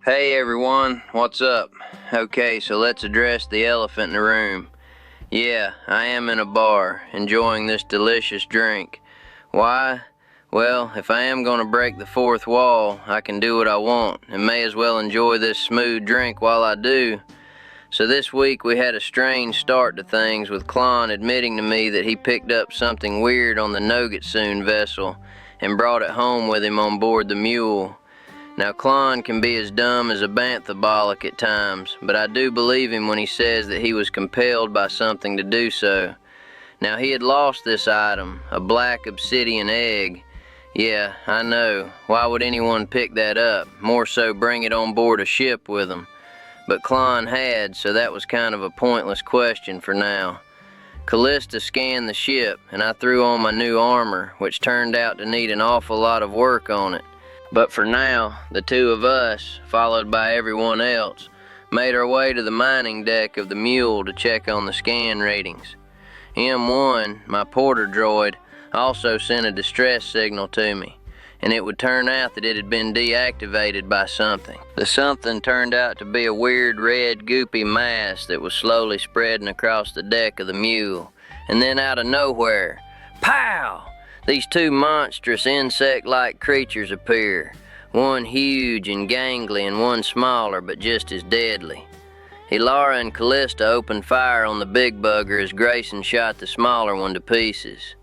Hey everyone, what's up? Okay, so let's address the elephant in the room. Yeah, I am in a bar, enjoying this delicious drink. Why? Well, if I am gonna break the fourth wall, I can do what I want, and may as well enjoy this smooth drink while I do. So this week we had a strange start to things, with Klon admitting to me that he picked up something weird on the R1C0 vessel and brought it home with him on board the mule. Now, Klon can be as dumb as a banthobolic at times, but I do believe him when he says that he was compelled by something to do so. Now, he had lost this item, a black obsidian egg. Yeah, I know. Why would anyone pick that up? More so bring it on board a ship with them. But Klon had, so that was kind of a pointless question for now. Callista scanned the ship, and I threw on my new armor, which turned out to need an awful lot of work on it. But for now, the two of us, followed by everyone else, made our way to the mining deck of the mule to check on the scan readings. M1, my porter droid, also sent a distress signal to me, and it would turn out that it had been deactivated by something. The something turned out to be a weird red goopy mass that was slowly spreading across the deck of the mule, and then out of nowhere, pow! These two monstrous insect-like creatures appear, one huge and gangly and one smaller but just as deadly. Ilara and Callista opened fire on the big bugger as Grayson shot the smaller one to pieces.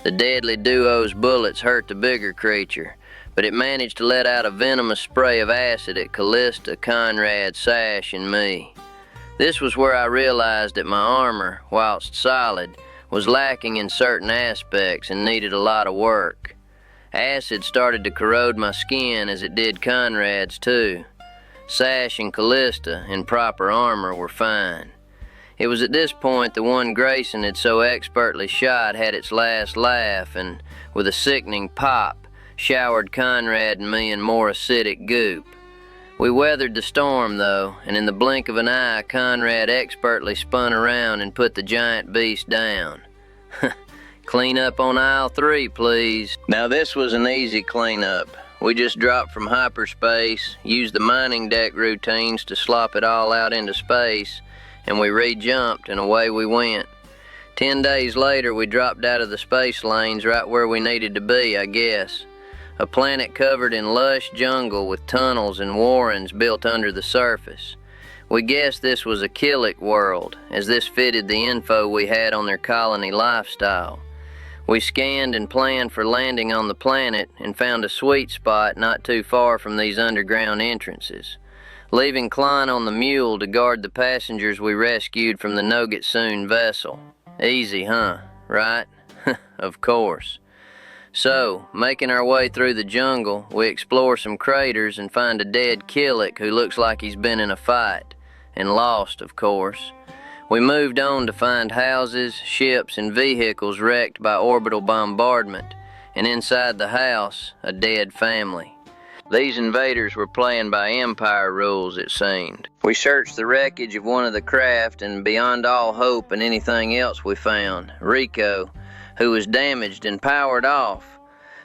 The deadly duo's bullets hurt the bigger creature, but it managed to let out a venomous spray of acid at Callista, Conrad, Sash, and me. This was where I realized that my armor, whilst solid, was lacking in certain aspects and needed a lot of work. Acid started to corrode my skin as it did Conrad's too. Sash and Callista, in proper armor, were fine. It was at this point the one Grayson had so expertly shot had its last laugh and, with a sickening pop, showered Conrad and me in more acidic goop. We weathered the storm, though, and in the blink of an eye, Conrad expertly spun around and put the giant beast down. Clean up on aisle 3, please. Now, this was an easy cleanup. We just dropped from hyperspace, used the mining deck routines to slop it all out into space, and we re-jumped, and away we went. 10 days later, we dropped out of the space lanes right where we needed to be, I guess. A planet covered in lush jungle with tunnels and warrens built under the surface. We guessed this was a Killick world, as this fitted the info we had on their colony lifestyle. We scanned and planned for landing on the planet and found a sweet spot not too far from these underground entrances, leaving Klein on the mule to guard the passengers we rescued from the R1C0 vessel. Easy, huh? Right? Of course. So, making our way through the jungle, we explore some craters and find a dead Killick who looks like he's been in a fight, and lost, of course. We moved on to find houses, ships, and vehicles wrecked by orbital bombardment, and inside the house, a dead family. These invaders were playing by Empire rules, it seemed. We searched the wreckage of one of the craft, and beyond all hope and anything else we found, Rico, who was damaged and powered off.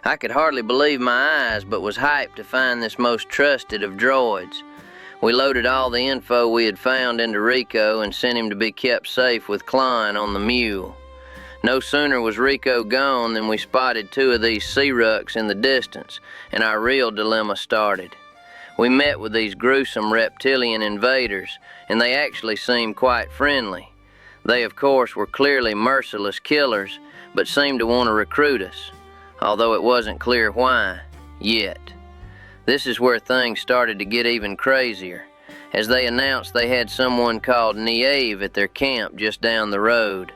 I could hardly believe my eyes, but was hyped to find this most trusted of droids. We loaded all the info we had found into Rico and sent him to be kept safe with Klein on the mule. No sooner was Rico gone than we spotted two of these Sea-Rucks in the distance, and our real dilemma started. We met with these gruesome reptilian invaders, and they actually seemed quite friendly. They, of course, were clearly merciless killers, but seemed to want to recruit us, although it wasn't clear why, yet. This is where things started to get even crazier, as they announced they had someone called Nieve at their camp just down the road.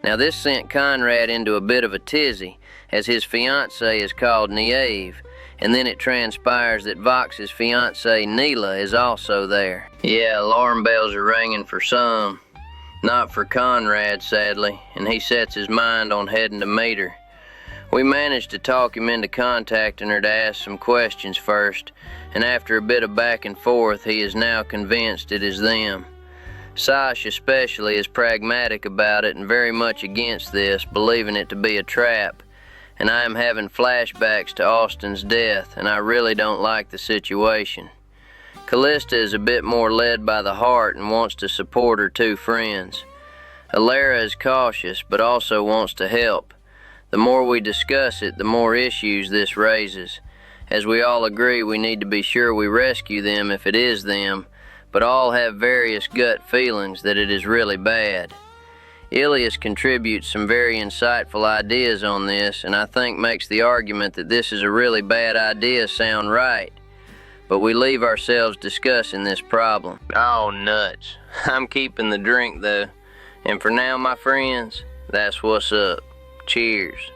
Now this sent Conrad into a bit of a tizzy, as his fiancée is called Nieve, and then it transpires that Vox's fiancée Neela is also there. Yeah, alarm bells are ringing for some. Not for Conrad, sadly, and he sets his mind on heading to meet her. We managed to talk him into contacting her to ask some questions first, and after a bit of back and forth, he is now convinced it is them. Sash especially is pragmatic about it and very much against this, believing it to be a trap, and I am having flashbacks to Austin's death, and I really don't like the situation. Callista is a bit more led by the heart and wants to support her two friends. Alara is cautious but also wants to help. The more we discuss it, the more issues this raises. As we all agree, we need to be sure we rescue them if it is them, but all have various gut feelings that it is really bad. Ilias contributes some very insightful ideas on this, and I think makes the argument that this is a really bad idea sound right. But we leave ourselves discussing this problem. Oh, nuts. I'm keeping the drink, though. And for now, my friends, that's what's up. Cheers.